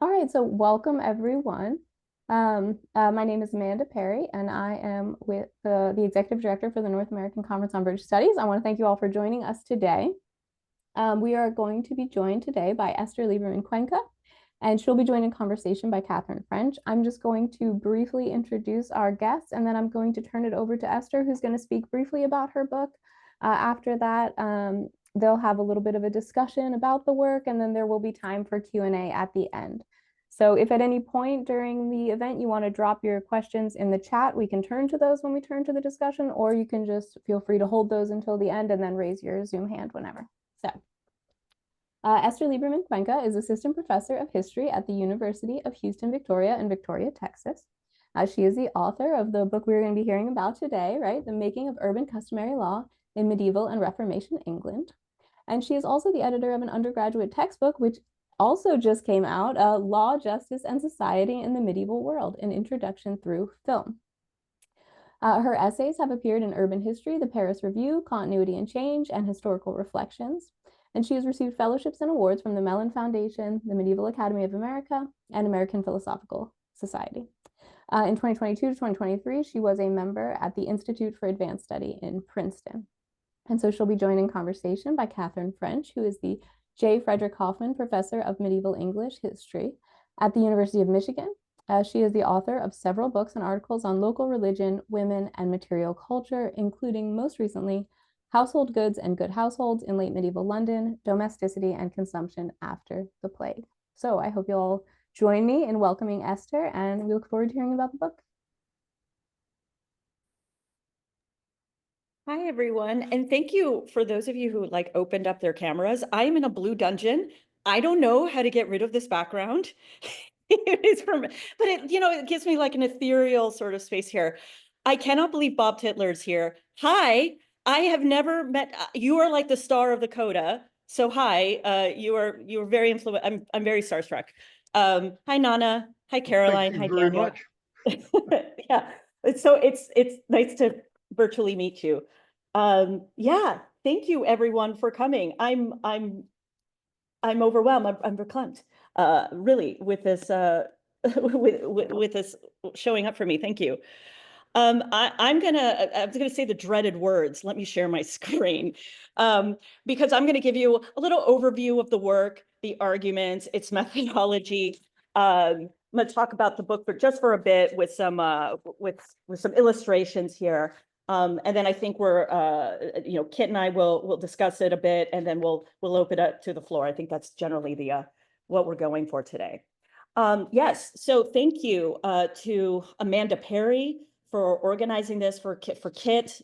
All right, so welcome everyone. My name is Amanda Perry, and I am with the Executive Director for the North American Conference on British Studies. I want to thank you all for joining us today. We are going to be joined today by Esther Liberman Cuenca, and she'll be joined in conversation by Catherine French. I'm just going to briefly introduce our guests, and then I'm going to turn it over to Esther, who's going to speak briefly about her book. After that, they'll have a little bit of a discussion about the work, and then there will be time for Q&A at the end. So if at any point during the event you want to drop your questions in the chat, we can turn to those when we turn to the discussion, or you can just feel free to hold those until the end and then raise your Zoom hand whenever. So Esther Liberman Cuenca is Assistant Professor of History at the University of Houston, Victoria in Victoria, Texas. She is the author of the book we're going to be hearing about today, right? The Making of Urban Customary Law in Medieval and Reformation England. And she is also the editor of an undergraduate textbook, which also just came out, Law, Justice, and Society in the Medieval World, an Introduction Through Film. Her essays have appeared in Urban History, the Paris Review, Continuity and Change, and Historical Reflections. And she has received fellowships and awards from the Mellon Foundation, the Medieval Academy of America, and American Philosophical Society. In 2022 to 2023, she was a member at the Institute for Advanced Study in Princeton. And so she'll be joined in conversation by Catherine French, who is the J. Frederick Hoffman Professor of Medieval English History at the University of Michigan. She is the author of several books and articles on local religion, women, and material culture, including most recently Household Goods and Good Households in Late Medieval London, Domesticity and Consumption After the Plague. So I hope you'll all join me in welcoming Esther, and we look forward to hearing about the book. Hi, everyone. And thank you for those of you who opened up their cameras. I'm in a blue dungeon. I don't know how to get rid of this background. It is from, but it gives me like an ethereal sort of space here. I cannot believe Bob Titler's here. Hi, I have never met, you are like the star of the coda. So hi, you are very influential. I'm very starstruck. Hi, Nana. Hi, Caroline. Thank you Hi, very much. Yeah, it's nice to virtually meet you. Yeah, thank you everyone for coming. I'm overwhelmed. I'm verklempt, really, with this with this showing up for me. Thank you. I'm gonna say the dreaded words. Let me share my screen, because I'm gonna give you a little overview of the work, the arguments, its methodology. I'm gonna talk about the book for a bit with some illustrations here. And then I think Kit and I will discuss it a bit, and then we'll open it up to the floor. I think that's generally the what we're going for today. Yes, so thank you to Amanda Perry for organizing this, for Kit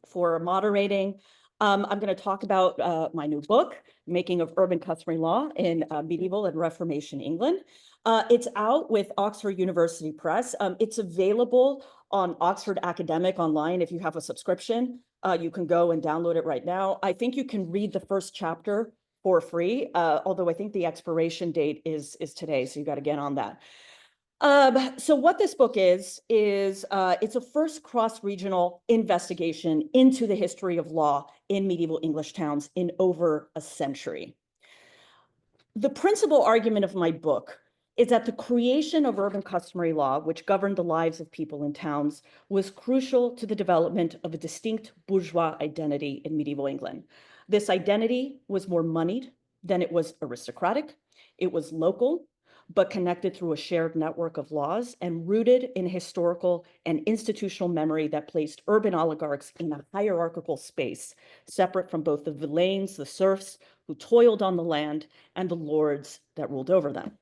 for moderating. I'm going to talk about my new book, Making of Urban Customary Law in Medieval and Reformation England. It's out with Oxford University Press. It's available on Oxford Academic online. If you have a subscription, you can go and download it right now. I think you can read the first chapter for free, although I think the expiration date is today, so you got to get on that. So what this book is it's a first cross-regional investigation into the history of law in medieval English towns in over a century. The principal argument of my book is that the creation of urban customary law, which governed the lives of people in towns, was crucial to the development of a distinct bourgeois identity in medieval England. This identity was more moneyed than it was aristocratic. It was local, but connected through a shared network of laws and rooted in historical and institutional memory that placed urban oligarchs in a hierarchical space, separate from both the villeins, the serfs who toiled on the land, and the lords that ruled over them.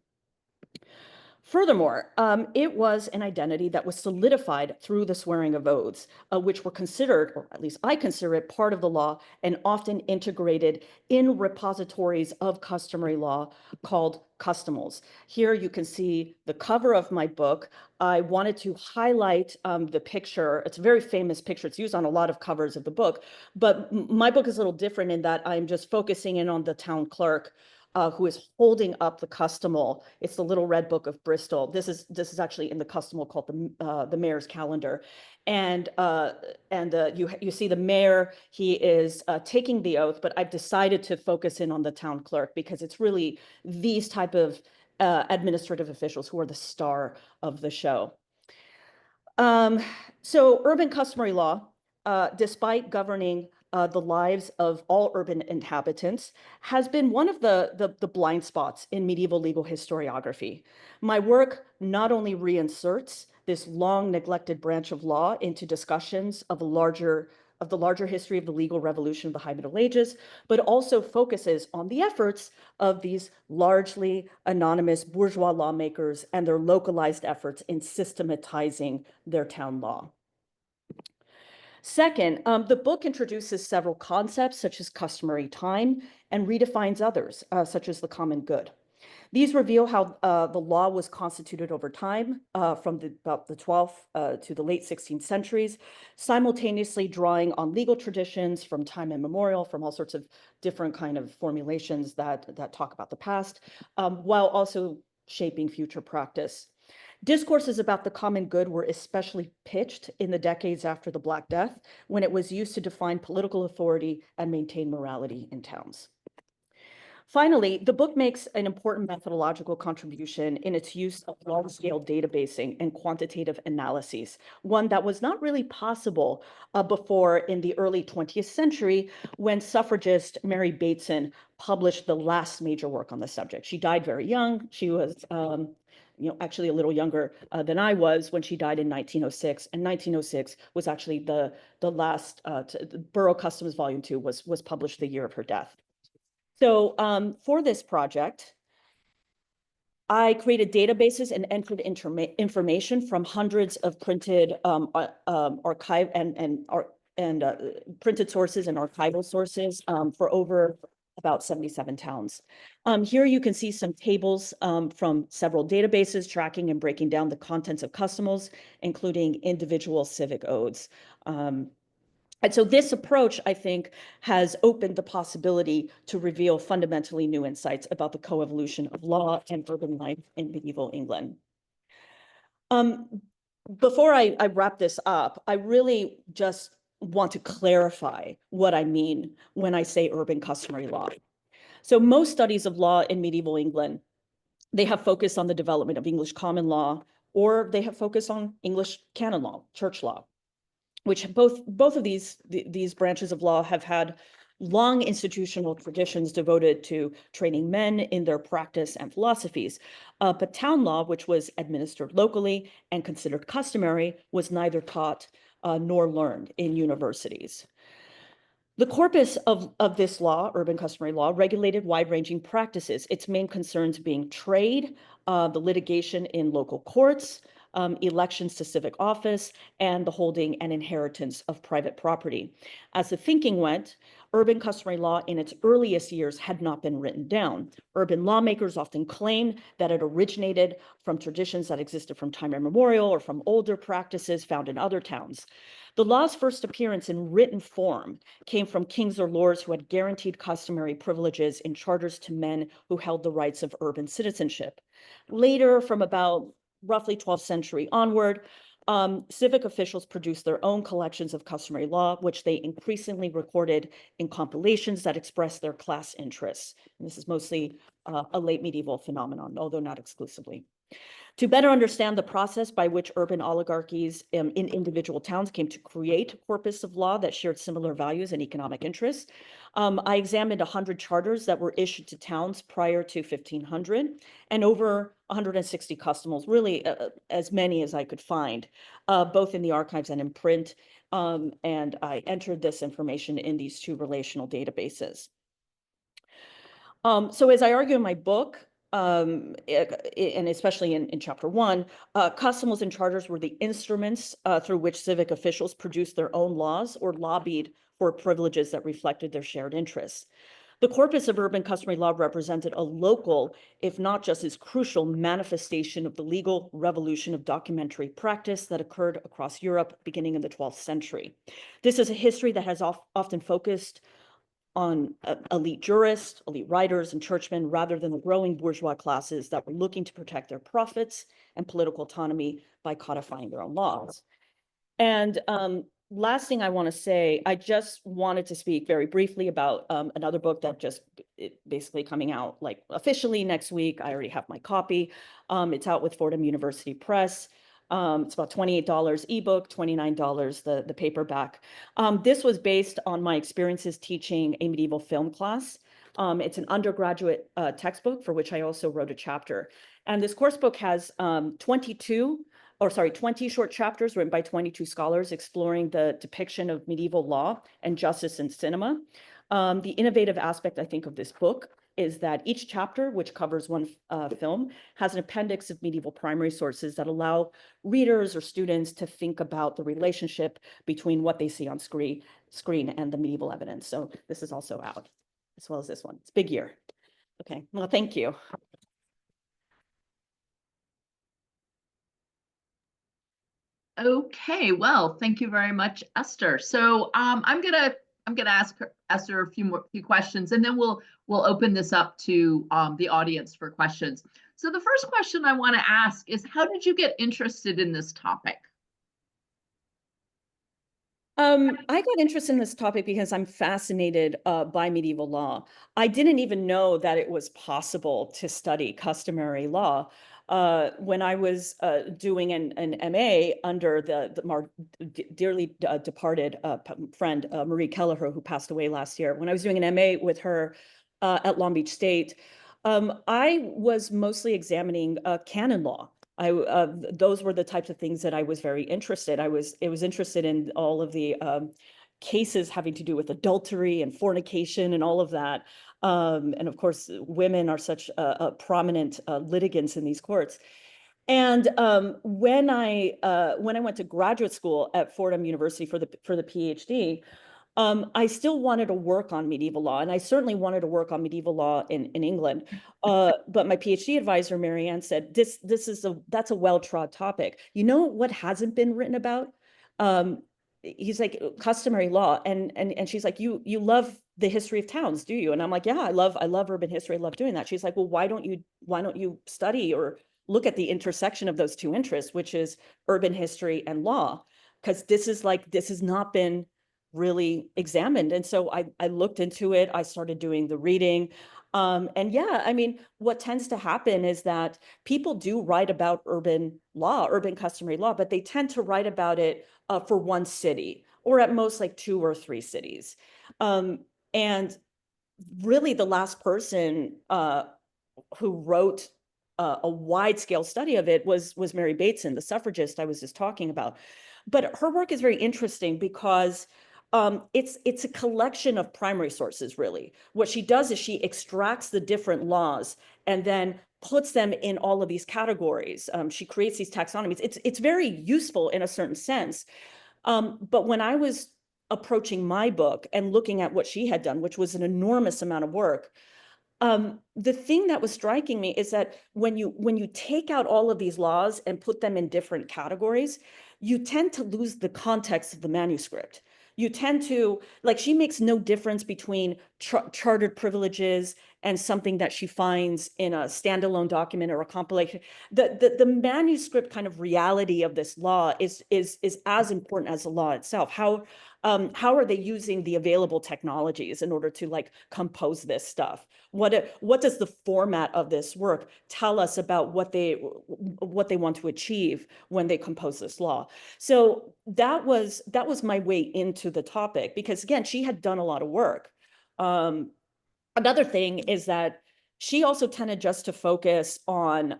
Furthermore, it was an identity that was solidified through the swearing of oaths, which were considered, or at least I consider it, part of the law and often integrated in repositories of customary law called customals. Here you can see the cover of my book. I wanted to highlight the picture. It's a very famous picture. It's used on a lot of covers of the book, but my book is a little different in that I'm just focusing in on the town clerk who is holding up the customal. It's the Little Red Book of Bristol. This is actually in the customal called the Mayor's Calendar, and you see the mayor. He is taking the oath, but I've decided to focus in on the town clerk because it's really these type of administrative officials who are the star of the show. So urban customary law, despite governing the lives of all urban inhabitants, has been one of the blind spots in medieval legal historiography. My work not only reinserts this long neglected branch of law into discussions of the larger history of the legal revolution of the High Middle Ages, but also focuses on the efforts of these largely anonymous bourgeois lawmakers and their localized efforts in systematizing their town law. Second, the book introduces several concepts such as customary time and redefines others, such as the common good. These reveal how the law was constituted over time from about the 12th to the late 16th centuries, simultaneously drawing on legal traditions from time immemorial, from all sorts of different kind of formulations that talk about the past, while also shaping future practice. Discourses about the common good were especially pitched in the decades after the Black Death, when it was used to define political authority and maintain morality in towns. Finally, the book makes an important methodological contribution in its use of large-scale databasing and quantitative analyses, one that was not really possible before in the early 20th century when suffragist Mary Bateson published the last major work on the subject. She died very young. She was actually a little younger than I was when she died in 1906. And 1906 was actually the last, Borough Customs Volume 2 was published the year of her death. So for this project, I created databases and entered information from hundreds of printed archive and printed sources and archival sources for over about 77 towns. Here you can see some tables from several databases tracking and breaking down the contents of customals, including individual civic odes. And so this approach, I think, has opened the possibility to reveal fundamentally new insights about the coevolution of law and urban life in medieval England. Before I wrap this up, I really just want to clarify what I mean when I say urban customary law. So most studies of law in medieval England, they have focused on the development of English common law, or they have focused on English canon law, church law, which both of these branches of law have had long institutional traditions devoted to training men in their practice and philosophies. But town law, which was administered locally and considered customary, was neither taught nor learned in universities. The corpus of this law, urban customary law, regulated wide-ranging practices, its main concerns being trade, the litigation in local courts, elections to civic office, and the holding and inheritance of private property. As the thinking went, urban customary law in its earliest years had not been written down. Urban lawmakers often claimed that it originated from traditions that existed from time immemorial or from older practices found in other towns. The law's first appearance in written form came from kings or lords who had guaranteed customary privileges in charters to men who held the rights of urban citizenship. Later, from about roughly 12th century onward, civic officials produced their own collections of customary law, which they increasingly recorded in compilations that expressed their class interests. And this is mostly a late medieval phenomenon, although not exclusively. To better understand the process by which urban oligarchies in individual towns came to create a corpus of law that shared similar values and economic interests, I examined 100 charters that were issued to towns prior to 1500 and over 160 customals, really as many as I could find, both in the archives and in print. And I entered this information in these two relational databases. So as I argue in my book, and especially in chapter 1, customals and charters were the instruments through which civic officials produced their own laws or lobbied for privileges that reflected their shared interests. The corpus of urban customary law represented a local, if not just as crucial, manifestation of the legal revolution of documentary practice that occurred across Europe beginning in the 12th century. This is a history that has often focused on elite jurists, elite writers, and churchmen, rather than the growing bourgeois classes that were looking to protect their profits and political autonomy by codifying their own laws. And last thing I want to say, I just wanted to speak very briefly about another book that just basically coming out like officially next week. I already have my copy. It's out with Fordham University Press. It's about $28 ebook, $29 the paperback. This was based on my experiences teaching a medieval film class. It's an undergraduate textbook for which I also wrote a chapter. And this course book has 20 short chapters written by 22 scholars exploring the depiction of medieval law and justice in cinema. The innovative aspect, I think, of this book is that each chapter, which covers one film, has an appendix of medieval primary sources that allow readers or students to think about the relationship between what they see on screen and the medieval evidence. So this is also out, as well as this one. It's a big year. Okay, well, thank you. Okay, well, thank you very much, Esther. So I'm gonna ask Esther a few questions, and then we'll open this up to the audience for questions. So the first question I want to ask is, how did you get interested in this topic? I got interested in this topic because I'm fascinated by medieval law. I didn't even know that it was possible to study customary law. When I was doing an MA under the dearly departed friend, Marie Kelleher, who passed away last year, when I was doing an MA with her at Long Beach State, I was mostly examining canon law. Those were the types of things that I was very interested. I was interested in all of the cases having to do with adultery and fornication and all of that. And of course, women are such prominent litigants in these courts. And when I went to graduate school at Fordham University for the PhD, I still wanted to work on medieval law, and I certainly wanted to work on medieval law in England. But my PhD advisor, Marianne, said, that's a well-trod topic. You know what hasn't been written about? He's like, customary law. And she's like, you love the history of towns, do you? And I'm like, yeah, I love urban history. I love doing that. She's like, well, why don't you study or look at the intersection of those two interests, which is urban history and law? Because this has not been really examined. And so I looked into it. I started doing the reading. And yeah, I mean, what tends to happen is that people do write about urban law, urban customary law, but they tend to write about it for one city, or at most like 2 or 3 cities. And really the last person who wrote a wide-scale study of it was Mary Bateson, the suffragist I was just talking about. But her work is very interesting because it's a collection of primary sources, really. What she does is she extracts the different laws and then puts them in all of these categories. She creates these taxonomies. It's very useful in a certain sense. But when I was approaching my book and looking at what she had done, which was an enormous amount of work, the thing that was striking me is that when you take out all of these laws and put them in different categories, you tend to lose the context of the manuscript. You tend to, like, she makes no difference between chartered privileges and something that she finds in a standalone document or a compilation. The manuscript kind of reality of this law is as important as the law itself. How are they using the available technologies in order to like compose this stuff? What does the format of this work tell us about what they want to achieve when they compose this law? So that was my way into the topic, because again, she had done a lot of work. Another thing is that she also tended just to focus on,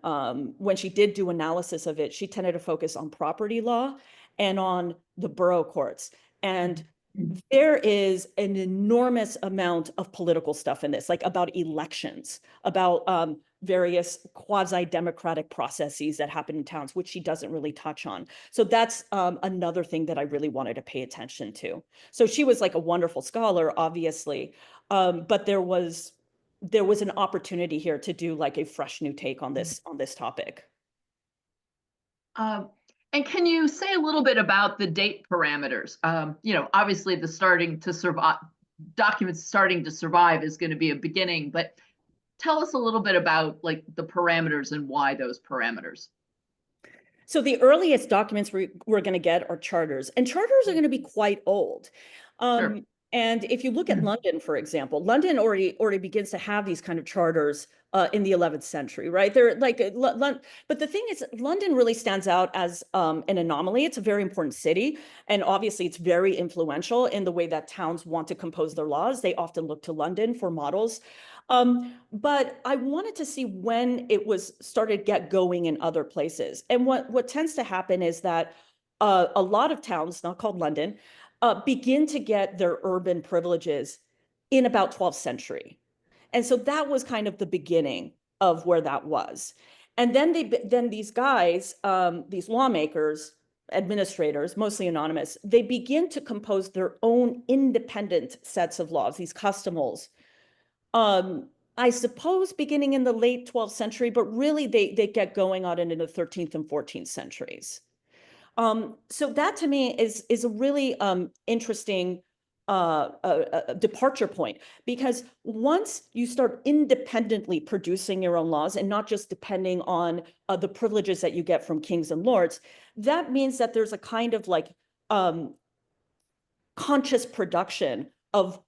when she did do analysis of it, she tended to focus on property law and on the borough courts. And there is an enormous amount of political stuff in this, like about elections, about various quasi-democratic processes that happen in towns, which she doesn't really touch on. So that's another thing that I really wanted to pay attention to. So she was like a wonderful scholar, obviously, but there was an opportunity here to do like a fresh new take on this topic. And can you say a little bit about the date parameters? Obviously the documents starting to survive is going to be a beginning, but tell us a little bit about like the parameters and why those parameters. So the earliest documents we're going to get are charters, and charters are going to be quite old. Sure. And if you look at London, for example, London already begins to have these kind of charters in the 11th century, right? They're like, but the thing is, London really stands out as an anomaly. It's a very important city, and obviously it's very influential in the way that towns want to compose their laws. They often look to London for models. But I wanted to see when it was started get going in other places. And what tends to happen is that a lot of towns, not called London, begin to get their urban privileges in about 12th century. And so that was kind of the beginning of where that was. And then these guys, these lawmakers, administrators, mostly anonymous, they begin to compose their own independent sets of laws, these customals. I suppose beginning in the late 12th century, but really they get going on into the 13th and 14th centuries. So that to me is a really interesting departure point, because once you start independently producing your own laws and not just depending on the privileges that you get from kings and lords, that means that there's a kind of like conscious production of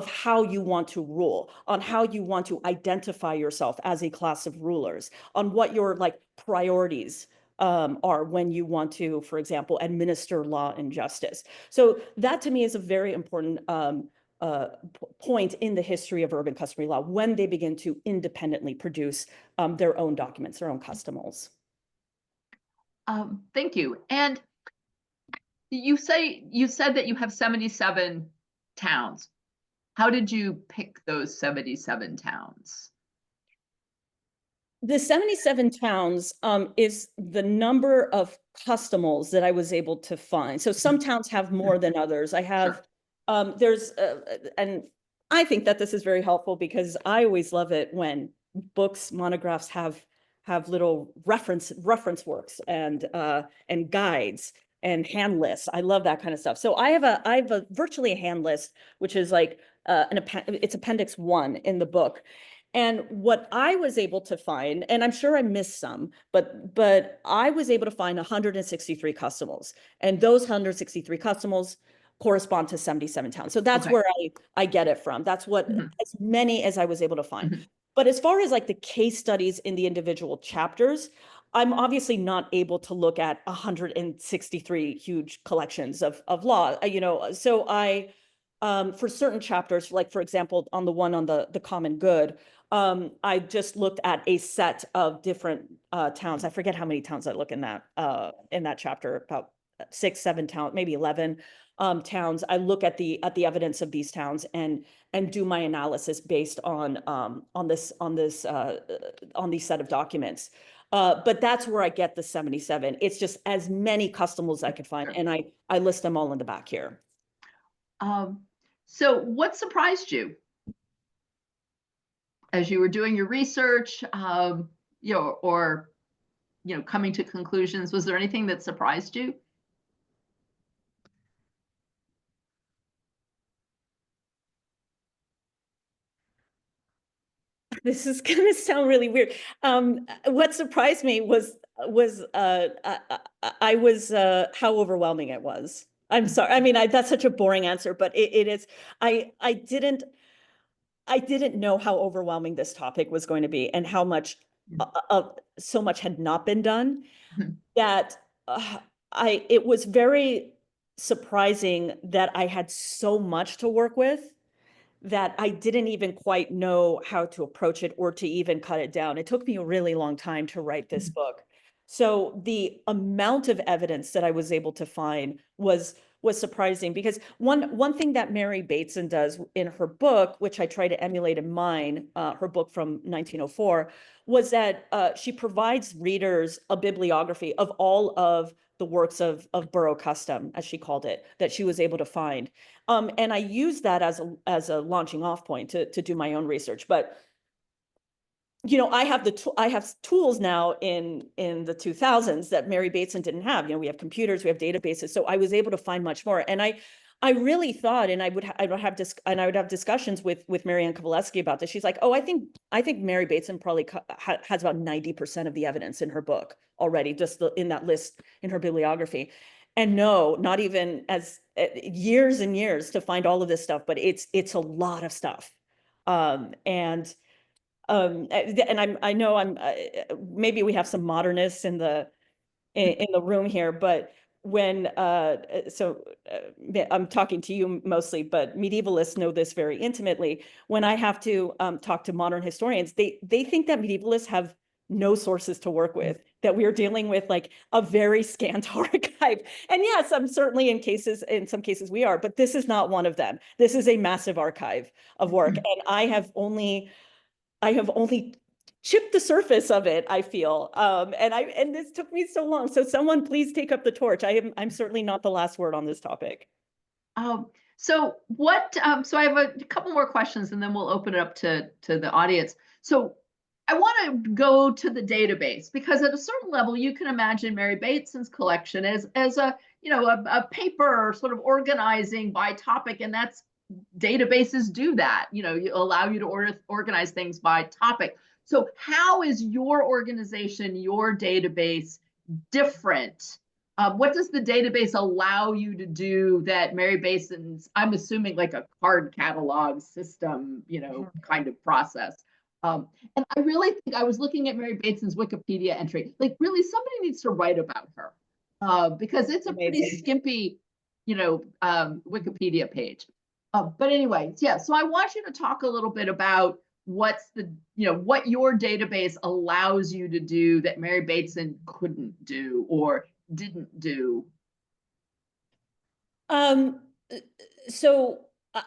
how you want to rule, on how you want to identify yourself as a class of rulers, on what your like priorities are when you want to, for example, administer law and justice. So that to me is a very important point in the history of urban customary law, when they begin to independently produce their own documents, their own customals. Thank you. And you said that you have 77 towns. How did you pick those 77 towns? The 77 towns is the number of customals that I was able to find. So some towns have more than others. I have, and I think that this is very helpful, because I always love it when books, monographs have little reference works and guides and hand lists. I love that kind of stuff. So I have a virtually a hand list, which is like it's Appendix 1 in the book. And what I was able to find, and I'm sure I missed some, but I was able to find 163 customals, and those 163 customals correspond to 77 towns. So that's where I get it from. That's what as many as I was able to find. But as far as like the case studies in the individual chapters, I'm obviously not able to look at 163 huge collections of law, so I, for certain chapters, like for example, on the one on the common good, I just looked at a set of different towns. I forget how many towns I look in that chapter, about 6, 7 towns, maybe 11 towns. I look at the evidence of these towns and do my analysis based on these set of documents. But that's where I get the 77. It's just as many customals I could find, and I list them all in the back here. So what surprised you as you were doing your research, or coming to conclusions? Was there anything that surprised you? This is going to sound really weird. What surprised me was how overwhelming it was. I'm sorry. I mean, that's such a boring answer, but it is. I didn't know how overwhelming this topic was going to be, and how much so much had not been done, that it was very surprising that I had so much to work with, that I didn't even quite know how to approach it or to even cut it down. It took me a really long time to write this book. So the amount of evidence that I was able to find was surprising, because one thing that Mary Bateson does in her book, which I try to emulate in mine, her book from 1904, was that she provides readers a bibliography of all of the works of borough custom, as she called it, that she was able to find. And I use that as a launching off point to do my own research. But I have tools now in the 2000s that Mary Bateson didn't have. We have computers, we have databases. So I was able to find much more. And I really thought, and I would have discussions with Marianne Kowaleski about this. She's like, oh, I think Mary Bateson probably has about 90% of the evidence in her book already, just in that list in her bibliography. And no, not even as years and years to find all of this stuff, but it's a lot of stuff. And I know maybe we have some modernists in the room here, but when I'm talking to you mostly, but medievalists know this very intimately. When I have to talk to modern historians, they think that medievalists have no sources to work with, that we are dealing with like a very scant archive. And yes, I'm certainly in some cases we are, but this is not one of them. This is a massive archive of work. And I have only chipped the surface of it, I feel. And this took me so long. So someone please take up the torch. I'm certainly not the last word on this topic. So I have a couple more questions and then we'll open it up to the audience. So I want to go to the database because at a certain level, you can imagine Mary Bateson's collection as a paper sort of organizing by topic, and that's databases do that. You allow you to organize things by topic. So how is your organization, your database different? What does the database allow you to do that Mary Bason's, I'm assuming like a card catalog system, kind of process? And I really think I was looking at Mary Bateson's Wikipedia entry, like really somebody needs to write about her because it's a pretty skimpy, Wikipedia page. But anyways, yeah, so I want you to talk a little bit about what your database allows you to do that Mary Bateson couldn't do or didn't do. So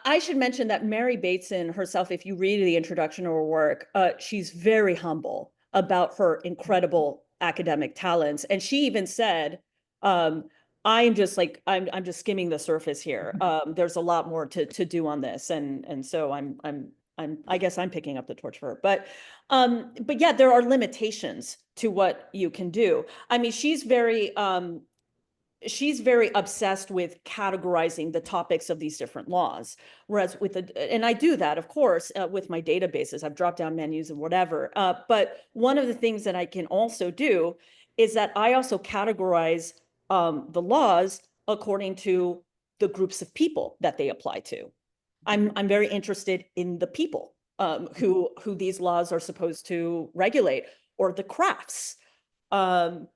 I should mention that Mary Bateson herself, if you read the introduction to her work, she's very humble about her incredible academic talents. And she even said, I'm just skimming the surface here. There's a lot more to do on this. And so I guess I'm picking up the torch for her. But yeah, there are limitations to what you can do. I mean, she's very obsessed with categorizing the topics of these different laws. Whereas and I do that, of course, with my databases. I've dropped down menus and whatever. But one of the things that I can also do is that I also categorize the laws according to the groups of people that they apply to. I'm very interested in the people who these laws are supposed to regulate, or the crafts, or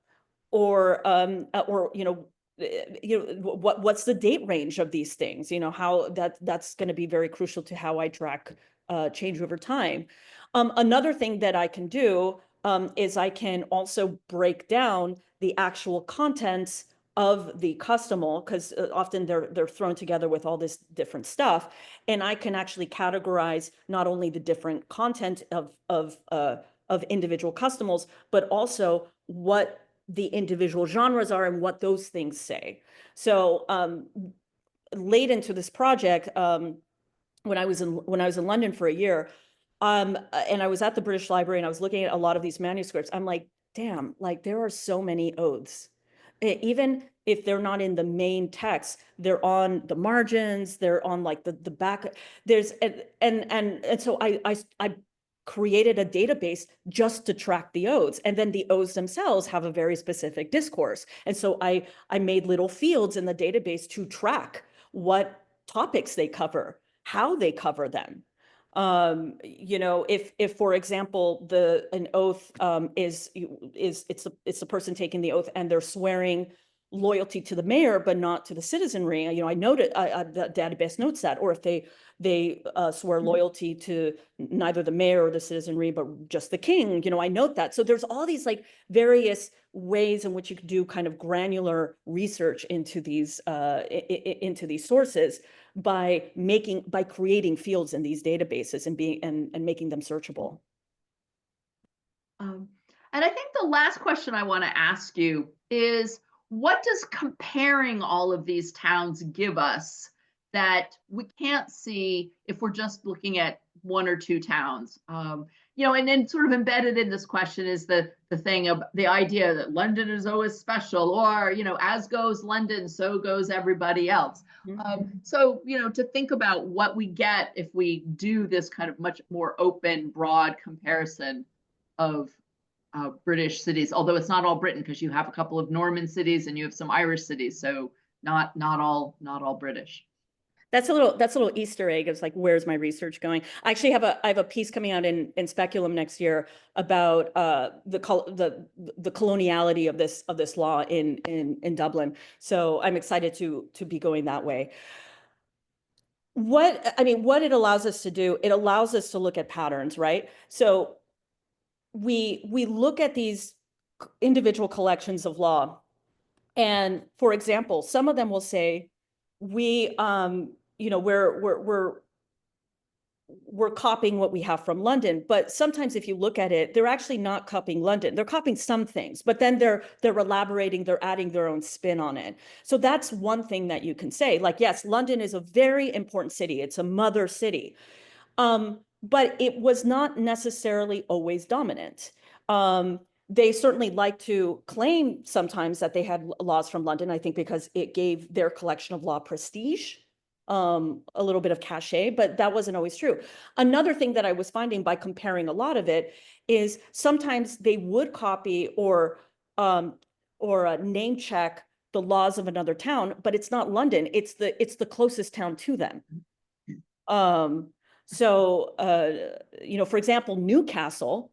what's the date range of these things? How that's going to be very crucial to how I track change over time. Another thing that I can do is I can also break down the actual contents of the customary, because often they're thrown together with all this different stuff, and I can actually categorize not only the different content of individual customaries, but also what the individual genres are and what those things say. So late into this project, when I was in London for a year, and I was at the British Library and I was looking at a lot of these manuscripts, I'm like, damn, like there are so many oaths. Even if they're not in the main text, they're on the margins, they're on like the back. There's and so I created a database just to track the oaths, and then the oaths themselves have a very specific discourse. And so I made little fields in the database to track what topics they cover, how they cover them. If for example an oath is the person taking the oath and they're swearing loyalty to the mayor but not to the citizenry, I noted the database notes that. Or if they swear loyalty to neither the mayor or the citizenry but just the king, I note that. So there's all these like various ways in which you can do kind of granular research into these sources by creating fields in these databases and making them searchable. And I think the last question I want to ask you is, what does comparing all of these towns give us that we can't see if we're just looking at one or two towns. And then sort of embedded in this question is the thing of the idea that London is always special, or, as goes London, so goes everybody else. So, to think about what we get if we do this kind of much more open, broad comparison of British cities, although it's not all Britain, because you have a couple of Norman cities and you have some Irish cities, so not all British. That's a little Easter egg. It's like, where's my research going? I actually have a piece coming out in Speculum next year about the coloniality of this law in Dublin. So I'm excited to be going that way. What it allows us to do, it allows us to look at patterns, right? So we look at these individual collections of law, and for example, some of them will say we're copying what we have from London, but sometimes if you look at it, they're actually not copying London. They're copying some things, but then they're elaborating, they're adding their own spin on it. So that's one thing that you can say. Like, yes, London is a very important city. It's a mother city. But it was not necessarily always dominant. They certainly like to claim sometimes that they had laws from London, I think because it gave their collection of law prestige, a little bit of cachet, but that wasn't always true. Another thing that I was finding by comparing a lot of it is sometimes they would copy or name check the laws of another town, but it's not London, it's the closest town to them. So, for example, Newcastle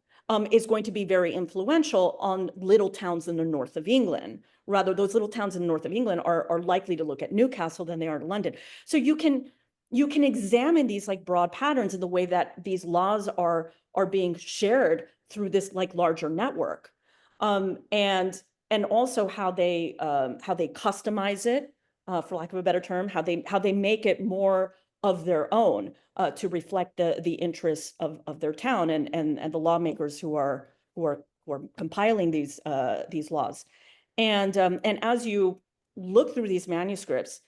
is going to be very influential on little towns in the north of England. Rather, those little towns in the north of England are likely to look at Newcastle than they are to London. So you can examine these like broad patterns in the way that these laws are being shared through this like larger network, and also how they customize it, for lack of a better term, how they make it more of their own, to reflect the interests of their town and the lawmakers who are compiling these laws. And as you look through these manuscripts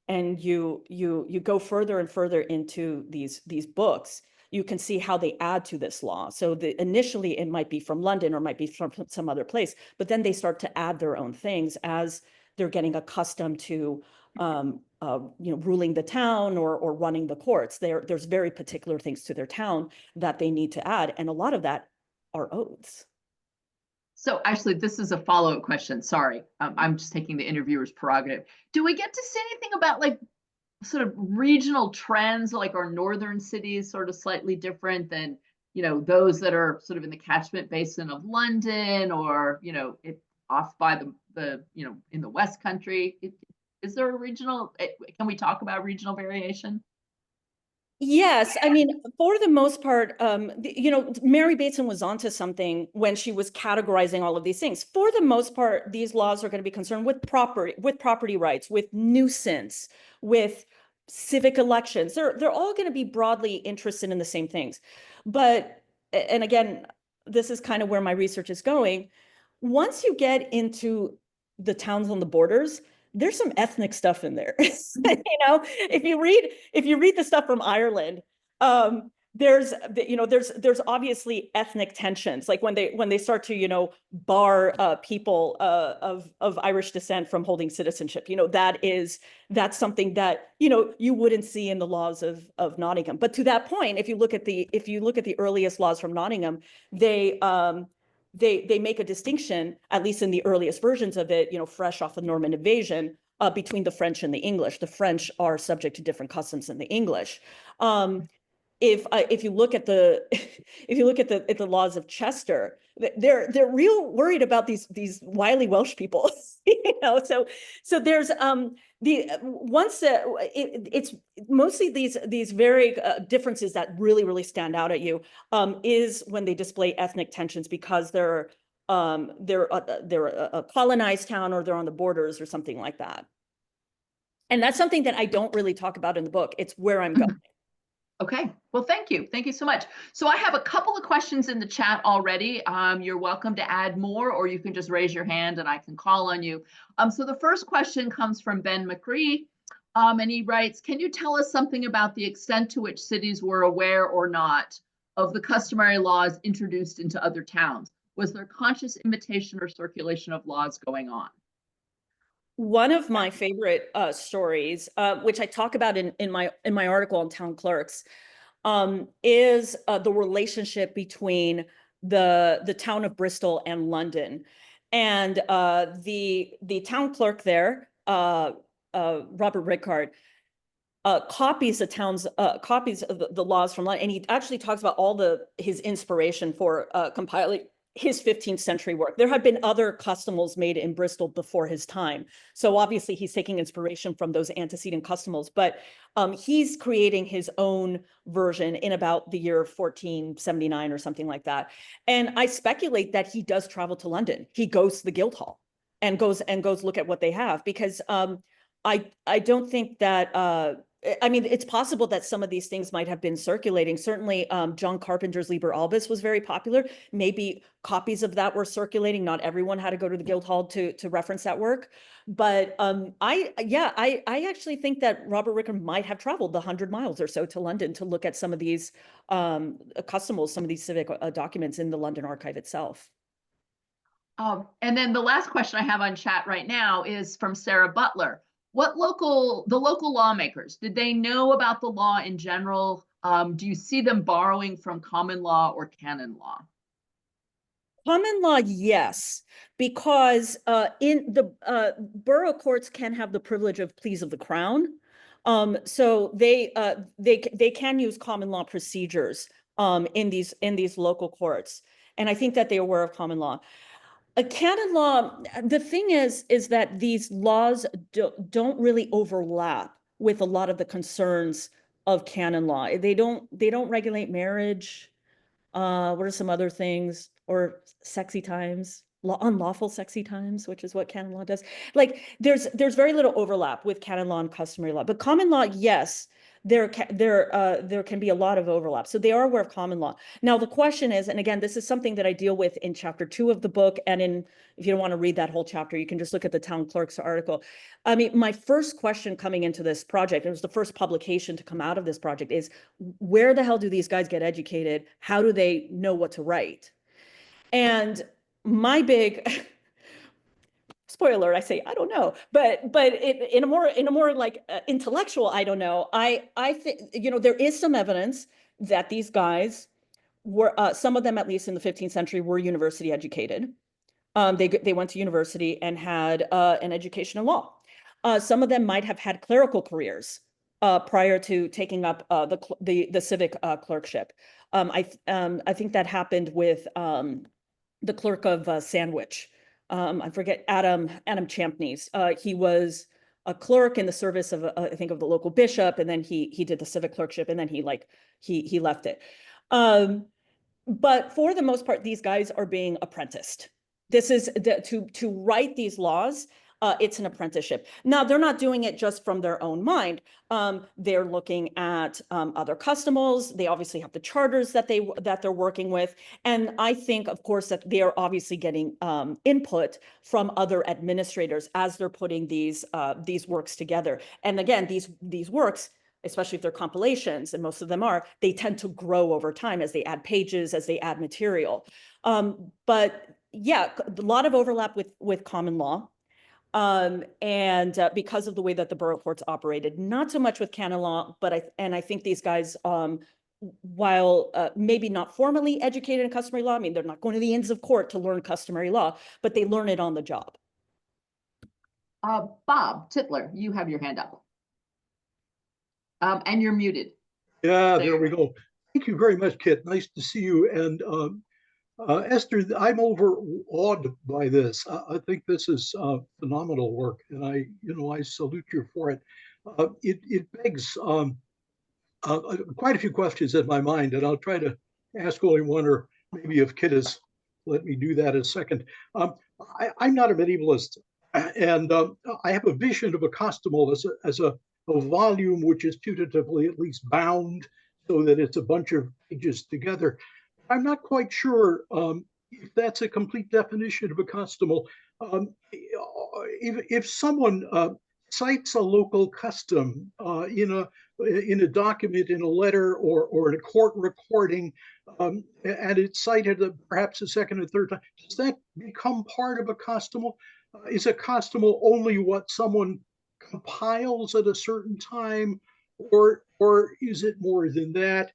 and you go further and further into these books, you can see how they add to this law. So initially it might be from London or might be from some other place, but then they start to add their own things as they're getting accustomed to ruling the town or running the courts. There's very particular things to their town that they need to add, and a lot of that are oaths. So actually, this is a follow-up question. Sorry, I'm just taking the interviewer's prerogative. Do we get to say anything about like sort of regional trends, like are northern cities sort of slightly different than those that are sort of in the catchment basin of London, or off by the in the West Country? Is there a regional? Can we talk about regional variation? Yes, I mean, for the most part, Mary Bateson was onto something when she was categorizing all of these things. For the most part, these laws are going to be concerned with property rights, with nuisance, with civic elections. They're all going to be broadly interested in the same things. But, and again, this is kind of where my research is going. Once you get into the towns on the borders, there's some ethnic stuff in there. If you read the stuff from Ireland, there's obviously ethnic tensions, like when they start to bar people of Irish descent from holding citizenship. That's something that you wouldn't see in the laws of Nottingham. But to that point, if you look at the earliest laws from Nottingham, they make a distinction, at least in the earliest versions of it, fresh off the Norman invasion, between the French and the English. The French are subject to different customs than the English. If you look at the laws of Chester, they're real worried about these wily Welsh people. So there's it's mostly these very differences that really stand out at you, is when they display ethnic tensions because they're a colonized town, or they're on the borders or something like that. And that's something that I don't really talk about in the book. It's where I'm going. Okay, well, thank you. Thank you so much. So I have a couple of questions in the chat already. You're welcome to add more, or you can just raise your hand and I can call on you. So the first question comes from Ben McCree. And he writes, can you tell us something about the extent to which cities were aware or not of the customary laws introduced into other towns? Was there conscious imitation or circulation of laws going on? One of my favorite stories, which I talk about in my article on town clerks, is the relationship between the town of Bristol and London, and the town clerk there, Robert Rickard, copies the town's copies of the laws from London, and he actually talks about all his inspiration for compiling his 15th century work. There had been other custom laws made in Bristol before his time, so obviously he's taking inspiration from those antecedent custom laws, but he's creating his own version in about the year 1479 or something like that. And I speculate that he does travel to London. He goes to the Guildhall and goes look at what they have, because I don't think that I mean, it's possible that some of these things might have been circulating. Certainly, John Carpenter's Liber Albus was very popular. Maybe copies of that were circulating. Not everyone had to go to the Guildhall to reference that work. But I actually think that Robert Rickard might have traveled the 100 miles or so to London to look at some of these custom laws, some of these civic documents in the London archive itself. And then the last question I have on chat right now is from Sarah Butler. The local lawmakers, did they know about the law in general? Do you see them borrowing from common law or canon law? Common law, yes, because in the borough courts can have the privilege of pleas of the crown, so they can use common law procedures in these local courts, and I think that they are aware of common law. A canon law, the thing is that these laws don't really overlap with a lot of the concerns of canon law. They don't regulate marriage. What are some other things? Or sexy times, unlawful sexy times, which is what canon law does. Like there's very little overlap with canon law and customary law, but common law, yes, there can be a lot of overlap. So they are aware of common law. Now the question is, and again, this is something that I deal with in chapter 2 of the book, and if you don't want to read that whole chapter, you can just look at the town clerk's article. I mean, my first question coming into this project, it was the first publication to come out of this project, is where the hell do these guys get educated? How do they know what to write? And my big spoiler, I say, I don't know, but in a more like intellectual, I don't know. I think, there is some evidence that these guys were, some of them, at least in the 15th century, were university educated. They went to university and had an education in law. Some of them might have had clerical careers prior to taking up the civic clerkship. I think that happened with the clerk of Sandwich. I forget, Adam Champneys. He was a clerk in the service of, I think, of the local bishop, and then he did the civic clerkship, and then he left it. But for the most part, these guys are being apprenticed. This is to write these laws. It's an apprenticeship. Now, they're not doing it just from their own mind. They're looking at other custom laws. They obviously have the charters that they're working with. And I think, of course, that they are obviously getting input from other administrators as they're putting these works together. And again, these works, especially if they're compilations, and most of them are, they tend to grow over time as they add pages, as they add material. But yeah, a lot of overlap with common law. And because of the way that the borough courts operated, not so much with canon law, but I think these guys, while maybe not formally educated in customary law, I mean, they're not going to the Inns of Court to learn customary law, but they learn it on the job. Bob Titler, you have your hand up. And you're muted. Yeah, there we go. Thank you very much, Kit. Nice to see you. And Esther, I'm overawed by this. I think this is phenomenal work, and I salute you for it. It begs quite a few questions in my mind, and I'll try to ask only one, or maybe if Kit has let me do that a second. I'm not a medievalist, and I have a vision of a costumal as a volume which is putatively at least bound so that it's a bunch of pages together. I'm not quite sure if that's a complete definition of a costumal. If someone cites a local custom in a document, in a letter, or in a court recording, and it's cited perhaps a second or third time, does that become part of a customal? Is a customal only what someone compiles at a certain time, or is it more than that?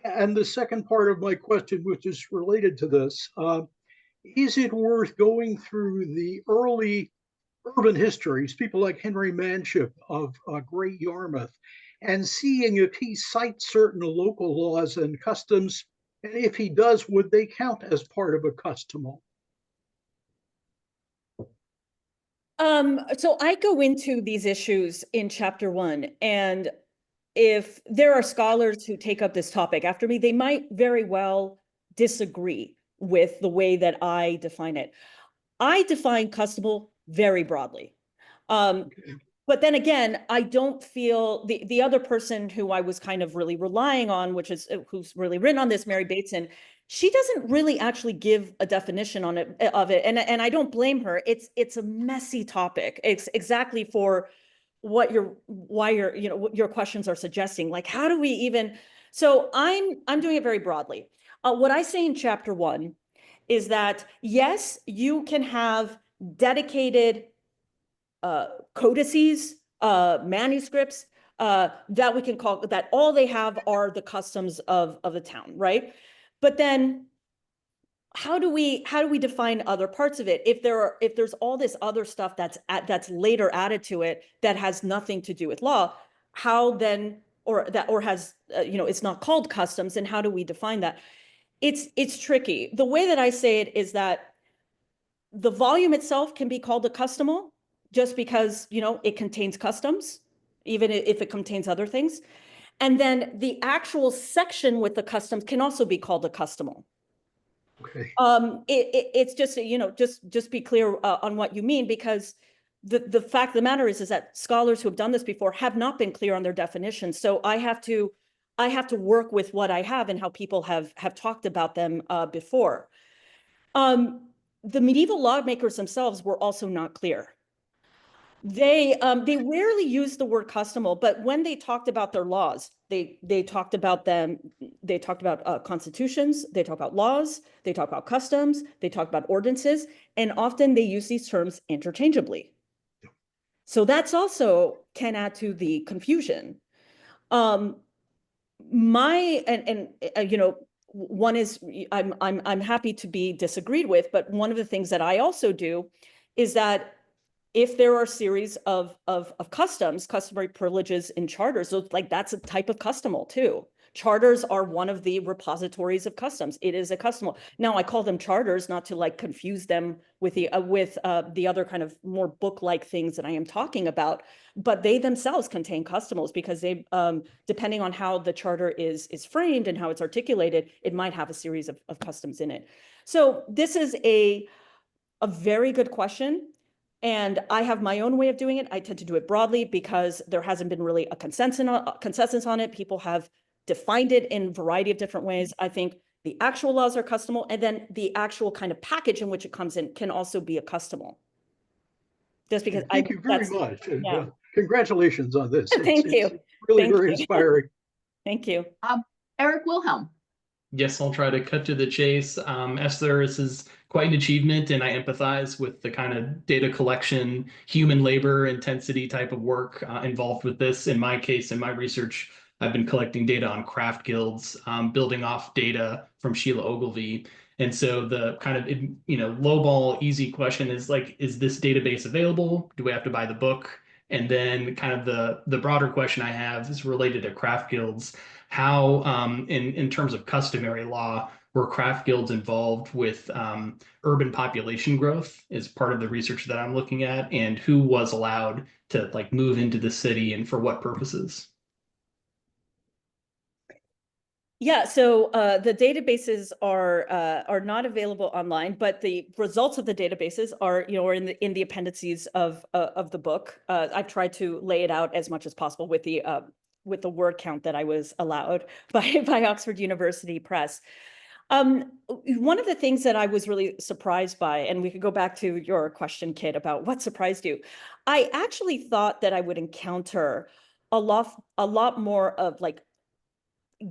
And the second part of my question, which is related to this, is it worth going through the early urban histories, people like Henry Manship of Great Yarmouth, and seeing if he cites certain local laws and customs, and if he does, would they count as part of a customal? So I go into these issues in chapter 1, and if there are scholars who take up this topic after me, they might very well disagree with the way that I define it. I define customal very broadly. But then again, I don't feel the other person who I was kind of really relying on, which is who's really written on this, Mary Bateson, she doesn't really actually give a definition on it of it, and I don't blame her. It's a messy topic. It's exactly for why your questions are suggesting. Like, how do we even? So I'm doing it very broadly. What I say in chapter 1 is that yes, you can have dedicated codices, manuscripts that we can call that all they have are the customs of the town, right? But then how do we define other parts of it if there's all this other stuff that's later added to it that has nothing to do with law? How then, or has it's not called customs, and how do we define that? It's tricky. The way that I say it is that the volume itself can be called a customal just because, it contains customs, even if it contains other things. And then the actual section with the customs can also be called a customal. Okay. It's just, just be clear on what you mean, because the fact of the matter is that scholars who have done this before have not been clear on their definitions. So I have to work with what I have and how people have talked about them before. The medieval lawmakers themselves were also not clear. They rarely used the word customal, but when they talked about their laws, they talked about them. They talked about constitutions. They talked about laws. They talked about customs. They talked about ordinances, and often they use these terms interchangeably. So that's also can add to the confusion. One is I'm happy to be disagreed with, but one of the things that I also do is that if there are a series of customs, customary privileges in charters, so like that's a type of customal too. Charters are one of the repositories of customs. It is a customal. Now I call them charters not to like confuse them with the other kind of more book-like things that I am talking about, but they themselves contain customals because they, depending on how the charter is framed and how it's articulated, it might have a series of customs in it. So this is a very good question. And I have my own way of doing it. I tend to do it broadly because there hasn't been really a consensus on it. People have defined it in a variety of different ways. I think the actual laws are customal, and then the actual kind of package in which it comes in can also be a customal. Just because Thank you very much. And, yeah. Congratulations on this. Thank you. It's really Thank very you. inspiring. Thank you. Eric Wilhelm. Yes, I'll try to cut to the chase. Esther, this is quite an achievement, and I empathize with the kind of data collection, human labor intensity type of work involved with this. In my case, in my research, I've been collecting data on craft guilds, building off data from Sheila Ogilvy. And so the kind of, lowball easy question is like, is this database available? Do we have to buy the book? And then kind of the broader question I have is related to craft guilds. How, in terms of customary law, were craft guilds involved with urban population growth is part of the research that I'm looking at, and who was allowed to like move into the city and for what purposes? Yeah, so the databases are not available online, but the results of the databases are in the appendices of the book. I've tried to lay it out as much as possible with the word count that I was allowed by Oxford University Press. One of the things that I was really surprised by, and we could go back to your question, Kit, about what surprised you. I actually thought that I would encounter a lot more of like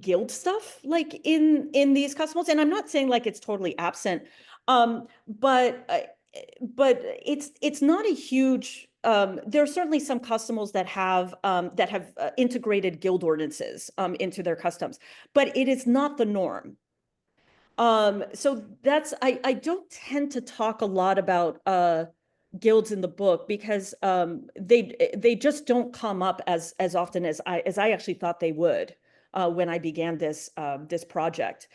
guild stuff like in these customers, and I'm not saying like it's totally absent, but it's not a huge. There are certainly some customers that have integrated guild ordinances into their customs, but it is not the norm. So that's I don't tend to talk a lot about guilds in the book because they just don't come up as often as I actually thought they would when I began this this project.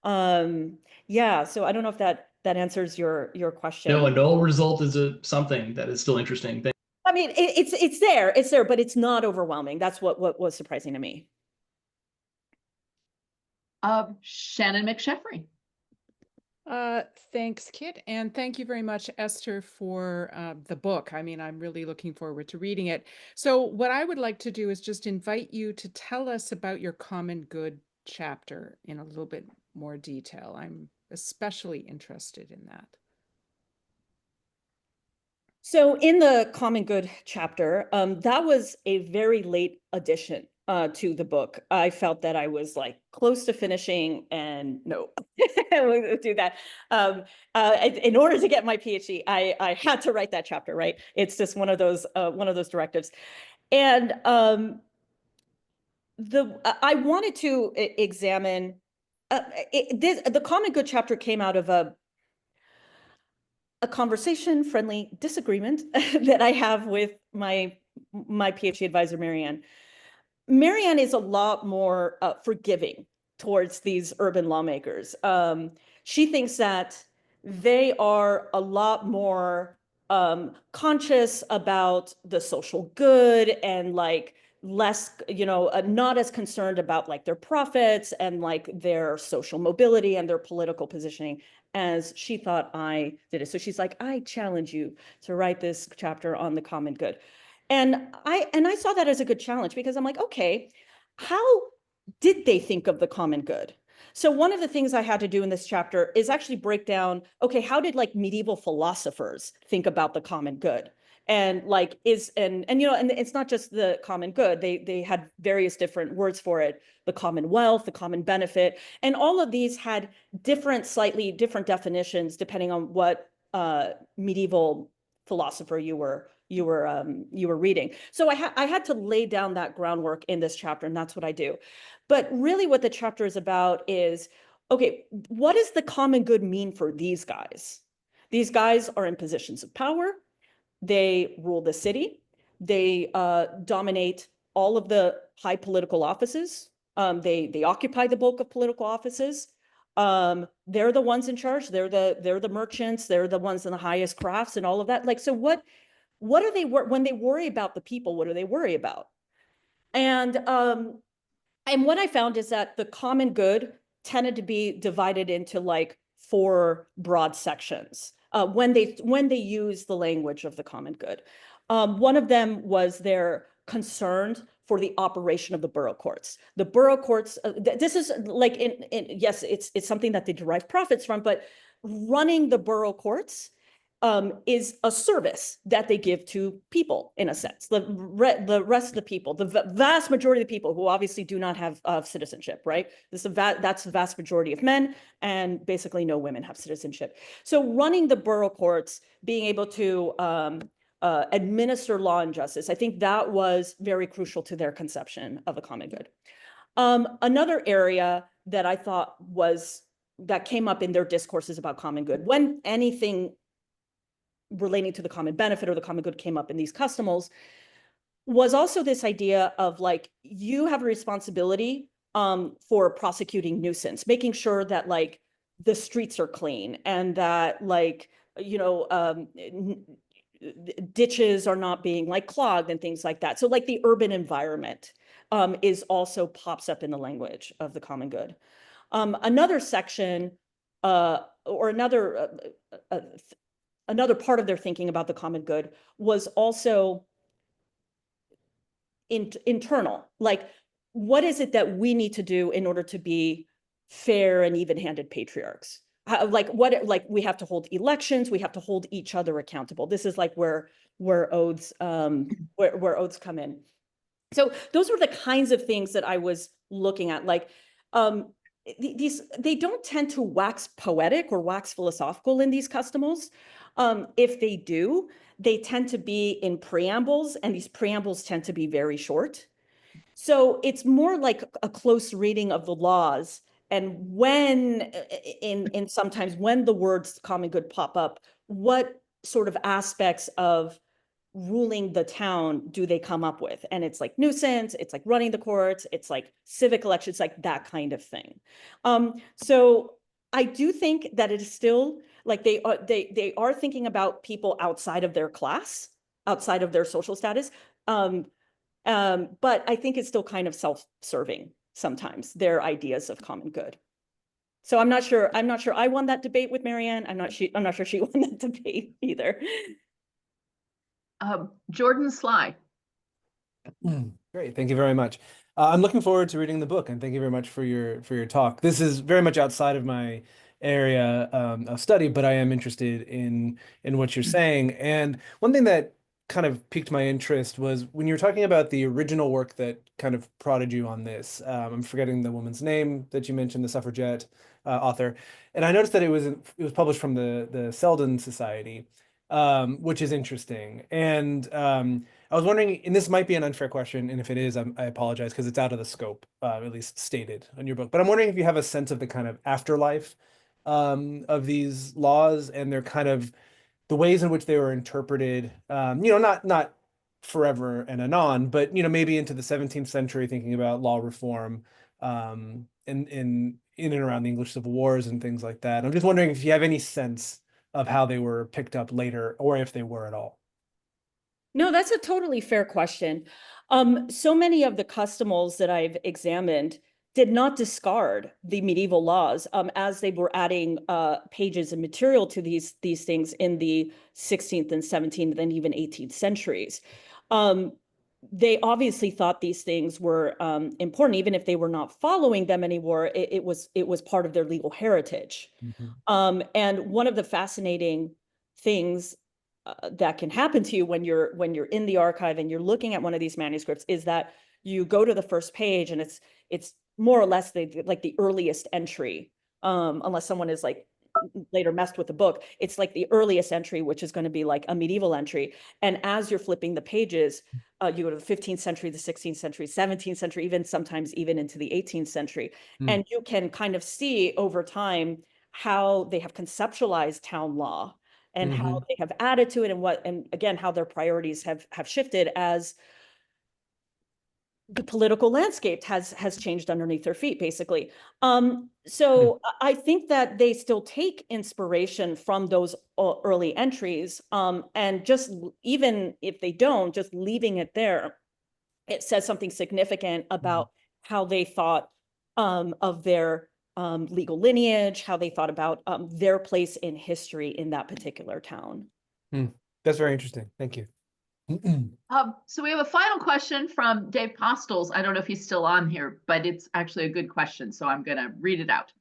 Yeah, so I don't know if that answers your question. No, a null result is something that is still interesting. I mean, it's there, but it's not overwhelming. That's what was surprising to me. Shannon McSheffrey. Thanks, Kit, and thank you very much, Esther, for the book. I mean, I'm really looking forward to reading it. So what I would like to do is just invite you to tell us about your common good chapter in a little bit more detail. I'm especially interested in that. So in the common good chapter, that was a very late addition to the book. I felt that I was like close to finishing, and no, we'll do that. In order to get my PhD, I had to write that chapter, right? It's just one of those directives, and I wanted to examine the common good chapter came out of a conversation-friendly disagreement that I have with my PhD advisor, Marianne. Marianne is a lot more forgiving towards these urban lawmakers. She thinks that they are a lot more conscious about the social good and like less, not as concerned about like their profits and like their social mobility and their political positioning as she thought I did it. So she's like, I challenge you to write this chapter on the common good. And I saw that as a good challenge because I'm like, okay, how did they think of the common good? So one of the things I had to do in this chapter is actually break down, okay, how did like medieval philosophers think about the common good? And like and it's not just the common good. They had various different words for it, the commonwealth, the common benefit, and all of these had slightly different definitions depending on what medieval philosopher you were reading. So I had to lay down that groundwork in this chapter, and that's what I do. But really what the chapter is about is, okay, what does the common good mean for these guys? These guys are in positions of power. They rule the city. They dominate all of the high political offices. They occupy the bulk of political offices. They're the ones in charge. They're the merchants. They're the ones in the highest crafts and all of that. Like, so what are they when they worry about the people? What do they worry about? And what I found is that the common good tended to be divided into like 4 broad sections when they use the language of the common good. One of them was they're concerned for the operation of the borough courts. The borough courts, this is like, yes, it's something that they derive profits from, but running the borough courts is a service that they give to people, in a sense. The rest of the people, the vast majority of the people who obviously do not have citizenship, right? That's the vast majority of men, and basically no women have citizenship. So running the borough courts, being able to administer law and justice, I think that was very crucial to their conception of a common good. Another area that I thought that came up in their discourses about common good, when anything relating to the common benefit or the common good came up in these customals, was also this idea of like, you have a responsibility for prosecuting nuisance, making sure that like the streets are clean and that like, ditches are not being like clogged and things like that. So like the urban environment is also pops up in the language of the common good. Another section or another part of their thinking about the common good was also internal. Like, what is it that we need to do in order to be fair and even-handed patriarchs. Like we have to hold elections, we have to hold each other accountable. This is like where oaths where oaths come in. So those were the kinds of things that I was looking at. Like they don't tend to wax poetic or wax philosophical in these customals. If they do, they tend to be in preambles, and these preambles tend to be very short. So it's more like a close reading of the laws. And when in sometimes when the words common good pop up, what sort of aspects of ruling the town do they come up with? And it's like nuisance, it's like running the courts, it's like civic elections, like that kind of thing. So I do think that it is still like they are thinking about people outside of their class, outside of their social status. But I think it's still kind of self-serving sometimes, their ideas of common good. So I'm not sure I won that debate with Marianne. I'm not sure she won that debate either. Jordan Sly. Great, thank you very much. I'm looking forward to reading the book, and thank you very much for your talk. This is very much outside of my area of study, but I am interested in what you're saying. And one thing that kind of piqued my interest was when you were talking about the original work that kind of prodded you on this. I'm forgetting the woman's name that you mentioned, the suffragette author, and I noticed that it was published from the Selden Society, which is interesting. And I was wondering, and this might be an unfair question, and if it is, I apologize because it's out of the scope, at least stated in your book. But I'm wondering if you have a sense of the kind of afterlife of these laws and their kind of the ways in which they were interpreted, not forever and anon, but maybe into the 17th century, thinking about law reform, in and around the English Civil Wars and things like that. I'm just wondering if you have any sense of how they were picked up later, or if they were at all. No, that's a totally fair question. So many of the customals that I've examined did not discard the medieval laws as they were adding pages and material to these things in the 16th and 17th and even 18th centuries. They obviously thought these things were important, even if they were not following them anymore. It was part of their legal heritage. Mm-hmm. And one of the fascinating things that can happen to you when you're in the archive and you're looking at one of these manuscripts is that you go to the first page and it's more or less like the earliest entry, unless someone is like later messed with the book. It's like the earliest entry, which is going to be like a medieval entry. And as you're flipping the pages, you go to the 15th century, the 16th century, 17th century, sometimes even into the 18th century. And you can kind of see over time how they have conceptualized town law and how they have added to it, and again, how their priorities have shifted as the political landscape has changed underneath their feet, basically. So I think that they still take inspiration from those early entries, and just even if they don't, just leaving it there, it says something significant about how they thought of their legal lineage, how they thought about their place in history in that particular town. That's very interesting. Thank you. So we have a final question from Dave Postles. I don't know if he's still on here, but it's actually a good question, so I'm going to read it out.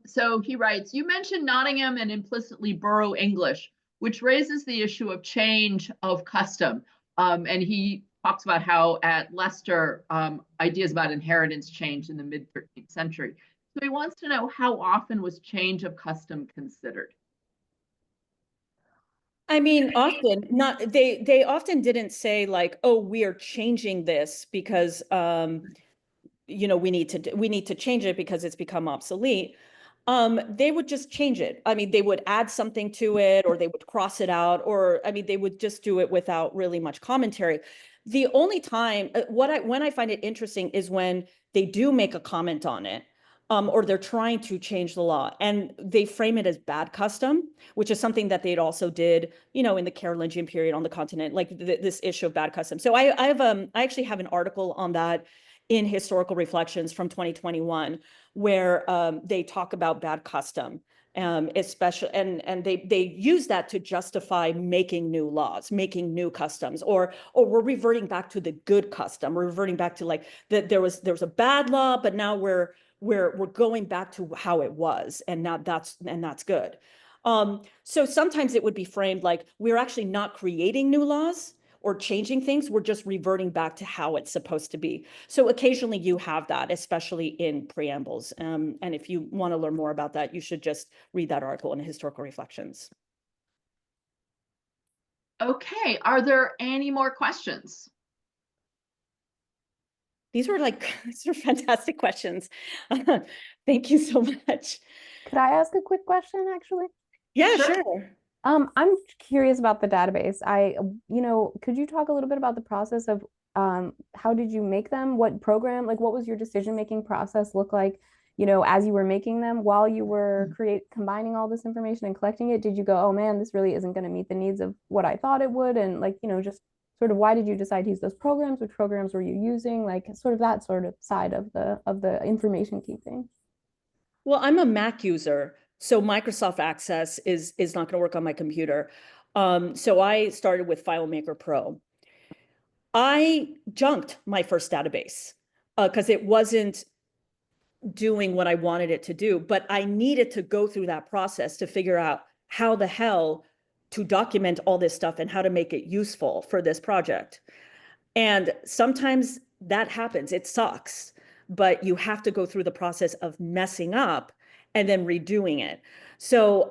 So he writes, you mentioned Nottingham and implicitly Borough English, which raises the issue of change of custom. And he talks about how at Leicester, ideas about inheritance changed in the mid-13th century. So he wants to know, how often was change of custom considered? I mean, often not. They often didn't say like, "Oh, we are changing this because we need to change it because it's become obsolete." They would just change it. I mean, they would add something to it, or they would cross it out, or I mean, they would just do it without really much commentary. The only time when I find it interesting is when they do make a comment on it. Or they're trying to change the law and they frame it as bad custom, which is something that they'd also did, in the Carolingian period on the continent, like this issue of bad custom. So I actually have an article on that in Historical Reflections from 2021, where they talk about bad custom especially, and they use that to justify making new laws, making new customs, or we're reverting back to the good custom. We're reverting back to like that there was a bad law, but now we're going back to how it was, and now that's good. So sometimes it would be framed like we're actually not creating new laws or changing things, we're just reverting back to how it's supposed to be. So occasionally you have that, especially in preambles. And if you want to learn more about that, you should just read that article in Historical Reflections. Okay, are there any more questions? These are fantastic questions. Thank you so much. Could I ask a quick question, actually? Yeah, sure. I'm curious about the database. Could you talk a little bit about the process of how did you make them? What program, like what was your decision-making process look like, as you were making them while you were combining all this information and collecting it? Did you go, oh man, this really isn't going to meet the needs of what I thought it would? And just sort of why did you decide to use those programs? Which programs were you using? Like sort of that sort of side of the information keeping. Well, I'm a Mac user, so Microsoft Access is not going to work on my computer. So I started with FileMaker Pro. I junked my first database because it wasn't doing what I wanted it to do, but I needed to go through that process to figure out how the hell to document all this stuff and how to make it useful for this project. And sometimes that happens, it sucks, but you have to go through the process of messing up and then redoing it. So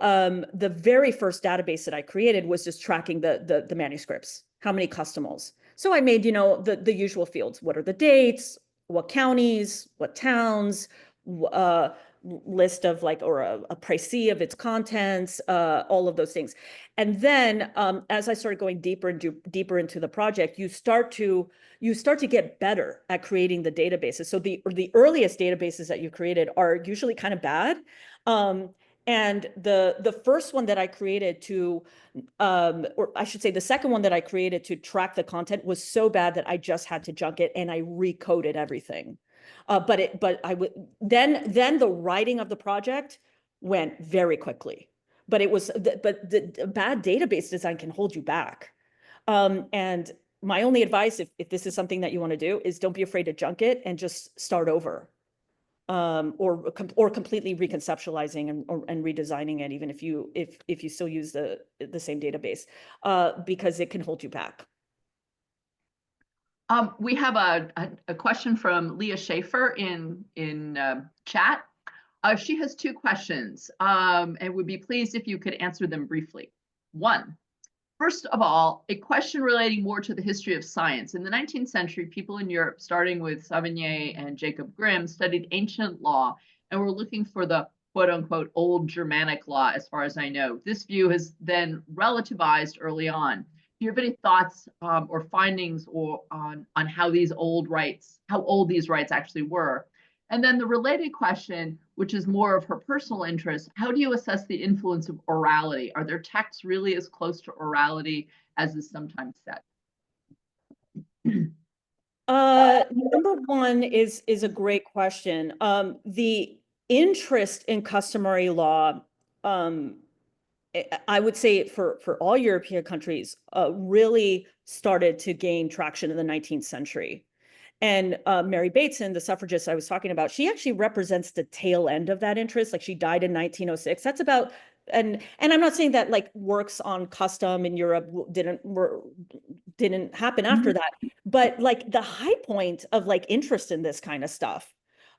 the very first database that I created was just tracking the manuscripts, how many customals. So I made, the usual fields. What are the dates? What counties? What towns? List of or a précis of its contents, all of those things. And then as I started going deeper into the project, you start to get better at creating the databases. So the earliest databases that you created are usually kind of bad. And the first one that I created to, or I should say the second one that I created to track the content was so bad that I just had to junk it and I recoded everything. Then the writing of the project went very quickly. But the bad database design can hold you back. And my only advice, if this is something that you want to do, is don't be afraid to junk it and just start over. Or completely reconceptualizing and redesigning it, even if you still use the same database, because it can hold you back. We have a question from Leah Schaefer in chat. She has two questions, and would be pleased if you could answer them briefly. One, first of all, a question relating more to the history of science. In the 19th century, people in Europe, starting with Savigny and Jacob Grimm, studied ancient law and were looking for the quote unquote old Germanic law, as far as I know. This view has then relativized early on. Do you have any thoughts or findings on how old these rights actually were? And then the related question, which is more of her personal interest, how do you assess the influence of orality? Are their texts really as close to orality as is sometimes said? Number one is a great question. The interest in customary law, I would say for all European countries, really started to gain traction in the 19th century. And Mary Bateson, the suffragist I was talking about, she actually represents the tail end of that interest. Like she died in 1906. That's about, and I'm not saying that like works on custom in Europe didn't happen after that, but like the high point of like interest in this kind of stuff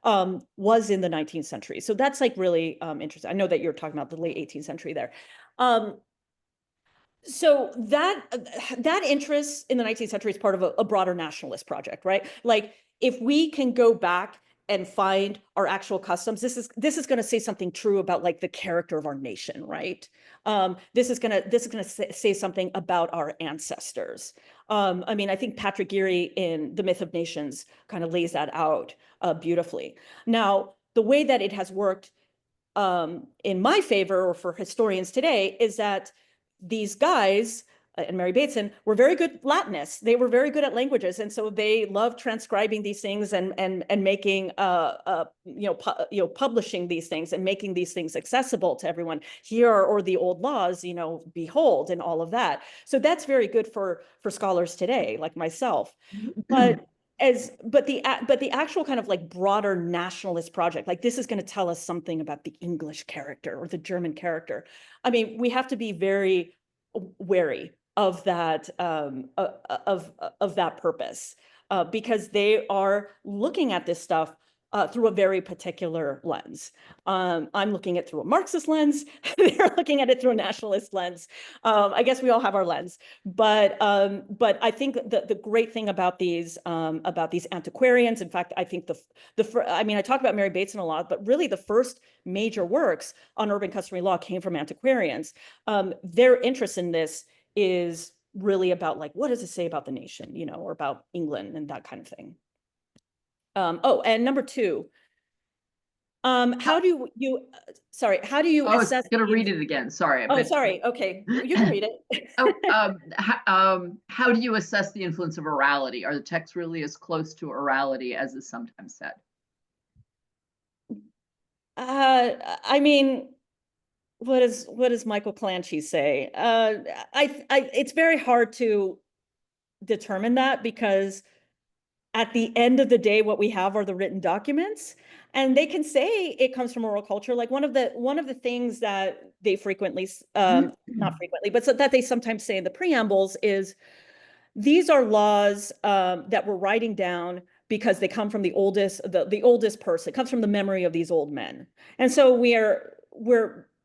was in the 19th century. So that's like really interesting. I know that you're talking about the late 18th century there. So that interest in the 19th century is part of a broader nationalist project, right? Like if we can go back and find our actual customs, this is going to say something true about like the character of our nation, right? This is going to say something about our ancestors. I mean, I think Patrick Geary in The Myth of Nations kind of lays that out beautifully. Now, the way that it has worked in my favor, or for historians today, is that these guys and Mary Bateson were very good Latinists. They were very good at languages, and so they loved transcribing these things and making publishing these things and making these things accessible to everyone. Here are the old laws, behold, and all of that. So that's very good for scholars today, like myself. But the actual kind of like broader nationalist project, like this is going to tell us something about the English character or the German character. I mean, we have to be very wary of that of that purpose, because they are looking at this stuff through a very particular lens. I'm looking at it through a Marxist lens. They're looking at it through a nationalist lens. I guess we all have our lens, but I think the great thing about these antiquarians, in fact, I think I talk about Mary Bateson a lot, but really the first major works on urban customary law came from antiquarians. Their interest in this is really about like, what does it say about the nation, or about England and that kind of thing. And number two, how do you assess? I was going to read it again. Sorry. Sorry. Okay, you can read it. How do you assess the influence of orality? Are the texts really as close to orality as is sometimes said? What does Michael Clancy say? It's very hard to determine that, because at the end of the day, what we have are the written documents, and they can say it comes from oral culture. Like one of the things that they frequently, not frequently, but so that they sometimes say in the preambles is, these are laws that we're writing down because they come from the oldest person. It comes from the memory of these old men, and so we're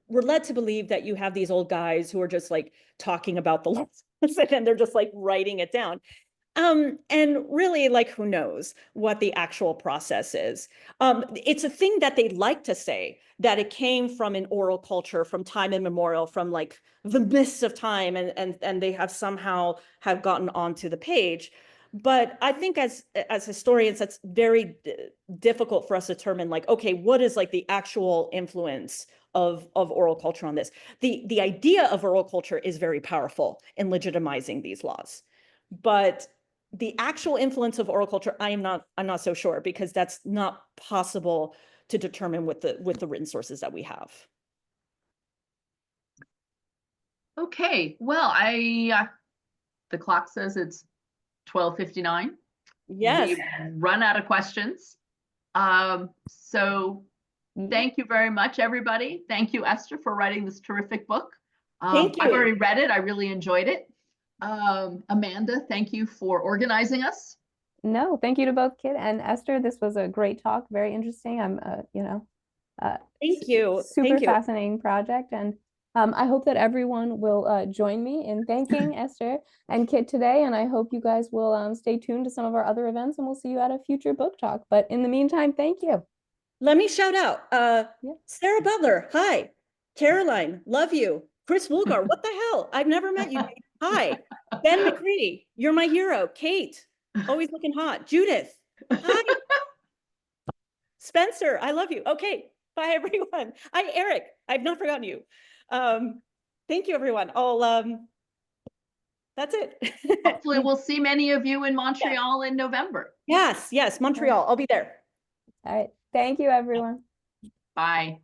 led to believe that you have these old guys who are just like talking about the laws, and then they're just like writing it down. And really, like, who knows what the actual process is? It's a thing that they like to say, that it came from an oral culture from time immemorial, from like the mists of time, and they have somehow have gotten onto the page. But I think as historians, that's very difficult for us to determine, like, okay, what is like the actual influence of oral culture on this? The idea of oral culture is very powerful in legitimizing these laws, but the actual influence of oral culture, I'm not so sure, because that's not possible to determine with the written sources that we have. Okay, well, the clock says it's 12:59. Yes. We've run out of questions. So thank you very much, everybody. Thank you, Esther, for writing this terrific book. Thank you. I've already read it. I really enjoyed it. Amanda, thank you for organizing us. No, thank you to both Kit and Esther. This was a great talk, very interesting. I'm, thank you. Super fascinating project, and I hope that everyone will join me in thanking Esther and Kit today, and I hope you guys will stay tuned to some of our other events, and we'll see you at a future book talk. But in the meantime, thank you. Let me shout out Sarah Butler. Hi. Caroline, love you. Chris Woolgar, what the hell? I've never met you. Hi. Ben McCready, you're my hero. Kate, always looking hot. Judith, hi. Spencer, I love you. Okay, bye everyone. Hi, Eric, I've not forgotten you. Thank you, everyone. That's it. Hopefully we'll see many of you in Montreal in November. Yes, Montreal. I'll be there. All right. Thank you, everyone. Bye.